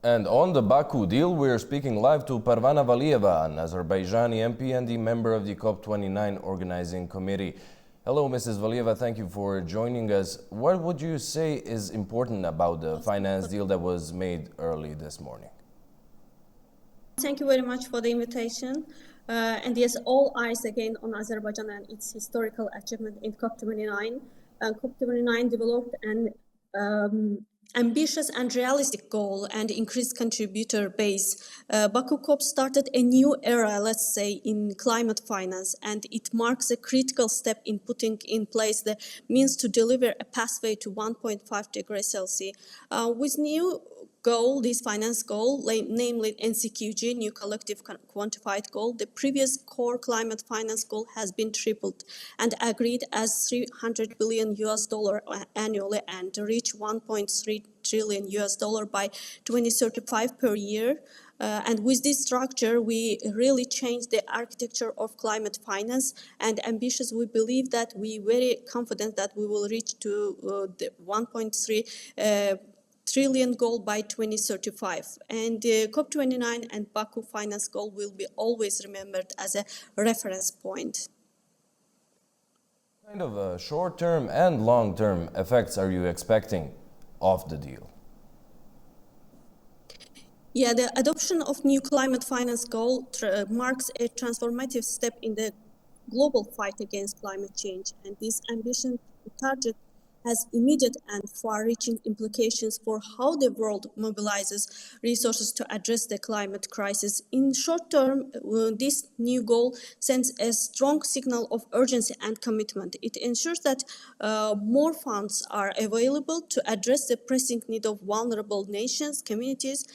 And on the Baku deal, we're speaking live to Parvana Valiyeva, an Azerbaijani MP and the member of the COP29 organizing committee. Hello, Mrs. Valiyeva. Thank you for joining us. What would you say is important about the finance deal that was made early this morning? Thank you very much for the invitation. And yes, all eyes again on Azerbaijan and its historical achievement in COP29. COP29 developed an ambitious and realistic goal and increased contributor base. Baku COP started a new era, let's say, in climate finance, and it marks a critical step in putting in place the means to deliver a pathway to 1.5 degrees Celsius. With new goal, this finance goal, namely NCQG, new Collective Quantified Goal, the previous core climate finance goal has been tripled and agreed as $300 billion annually and reach $1.3 trillion by 2035 per year. And with this structure, we really changed the architecture of climate finance and ambitious. We believe that we're very confident that we will reach to the 1.3 trillion goal by 2035. And the COP29 and Baku finance goal will be always remembered as a reference point. What kind of short-term and long-term effects are you expecting of the deal? Yeah, the adoption of new climate finance goal marks a transformative step in the global fight against climate change. And this ambitious target has immediate and far-reaching implications for how the world mobilizes resources to address the climate crisis. In short term, this new goal sends a strong signal of urgency and commitment. It ensures that more funds are available to address the pressing need of vulnerable nations, communities,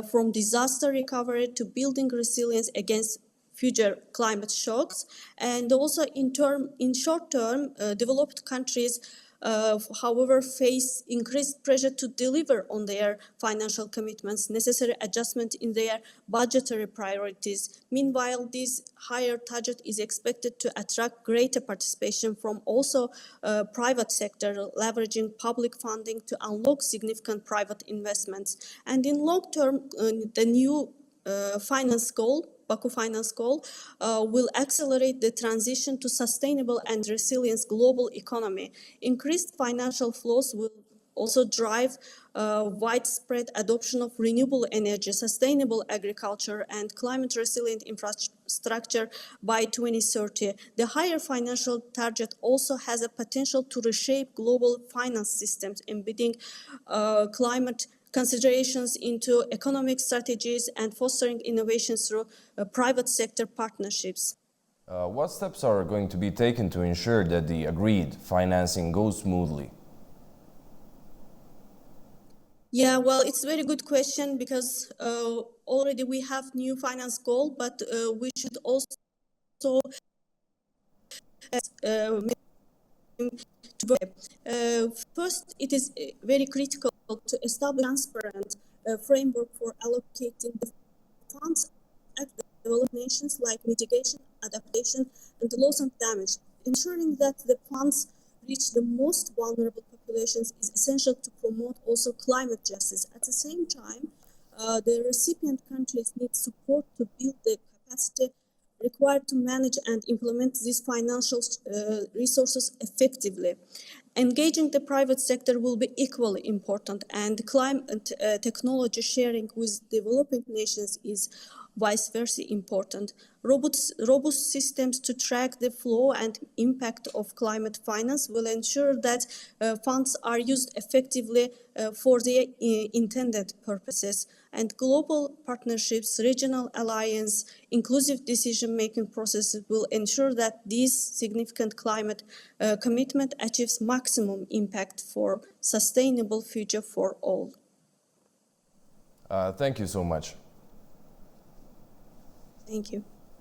from disaster recovery to building resilience against future climate shocks. And also in short term, developed countries however, face increased pressure to deliver on their financial commitments, necessary adjustment in their budgetary priorities. Meanwhile, this higher target is expected to attract greater participation from also private sector, leveraging public funding to unlock significant private investments. And in long term, the new finance goal, Baku finance goal, will accelerate the transition to sustainable and resilient global economy. Increased financial flows will also drive widespread adoption of renewable energy, sustainable agriculture, and climate-resilient infrastructure by 2030. The higher financial target also has a potential to reshape global finance systems, embedding climate considerations into economic strategies and fostering innovation through private sector partnerships. What steps are going to be taken to ensure that the agreed financing goes smoothly? Yeah, well, it's a very good question because already we have new finance goal, but we should also first, it is very critical to establish a transparent framework for allocating the funds at developed nations like mitigation, adaptation, and loss and damage. Ensuring that the funds reach the most vulnerable populations is essential to promote also climate justice. At the same time, the recipient countries need support to build the capacity required to manage and implement these financial resources effectively. Engaging the private sector will be equally important, and climate technology sharing with developing nations is vice versa important. Robust systems to track the flow and impact of climate finance will ensure that funds are used effectively for their intended purposes. And global partnerships, regional alliance, inclusive decision-making processes will ensure that this significant climate commitment achieves maximum impact for sustainable future for all. Thank you so much. Thank you.